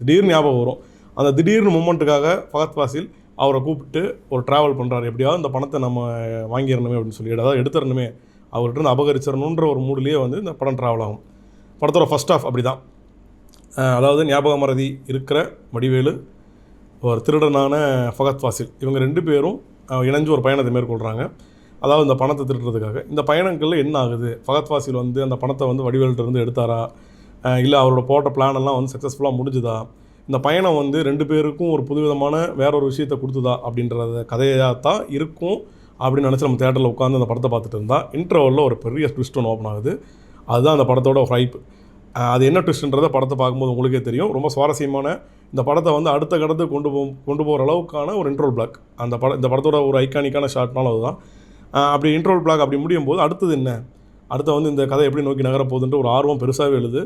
திடீர்னு ஞாபகம் வரும். அந்த திடீர்னு மூமெண்ட்டுக்காக ஃபஹத் ஃபாசில் அவரை கூப்பிட்டு ஒரு ட்ராவல் பண்ணுறாரு. எப்படியாவது இந்த பணத்தை நம்ம வாங்கிடணுமே அப்படின்னு சொல்லி, அதாவது எடுத்துடணுமே, அவர்கிட்ட இருந்து அபகரிச்சிடணுன்ற ஒரு மூடிலேயே வந்து இந்த படம் ட்ராவல் ஆகும். படத்தோட ஃபஸ்ட் ஆஃப் அப்படி தான். அதாவது ஞாபக மறதி இருக்கிற வடிவேலு, ஒரு திருடனான ஃபஹத் ஃபாசில், இவங்க 2 பேரும் இணைஞ்சு ஒரு பயணத்தை மேற்கொள்கிறாங்க. அதாவது இந்த பணத்தை திருடுறதுக்காக. இந்த பயணங்களில் என்ன ஆகுது? ஃபஹத் ஃபாசில் வந்து அந்த பணத்தை வந்து வடிவேல்கிட்ட இருந்து எடுத்தாரா, இல்லை அவரோட போட்ட பிளான் எல்லாம் வந்து சக்ஸஸ்ஃபுல்லாக முடிஞ்சுதா, இந்த பயணம் வந்து 2 பேருக்கும் ஒரு புதுவிதமான வேற ஒரு விஷயத்தை கொடுத்துதா அப்படின்றத கதையாக தான் இருக்கும் அப்படின்னு நினச்சி நம்ம தேட்டரில் உட்காந்து அந்த படத்தை பார்த்துட்டு இருந்தால் இன்டர்வலில் ஒரு பெரிய ட்விஸ்ட் ஒன்று ஓப்பன் ஆகுது. அதுதான் அந்த படத்தோட ஒரு ஹைப். அது என்ன ட்விஸ்ட்ன்றதை படத்தை பார்க்கும்போது உங்களுக்கே தெரியும். ரொம்ப சுவாரஸ்யமான இந்த படத்தை வந்து அடுத்த கடத்துக்கு கொண்டு போகிற அளவுக்கான ஒரு இன்ட்ரோல் பிளாக். இந்த படத்தோட ஒரு ஐகானிக்கான ஷாட்னாலும் அதுதான். அப்படி இன்ட்ரோல் பிளாக் அப்படி முடியும் போது அடுத்தது என்ன, அடுத்த வந்து இந்த கதை எப்படி நோக்கி நகரப்போகுதுன்ற ஒரு ஆர்வம் பெருசாகவே எழுது.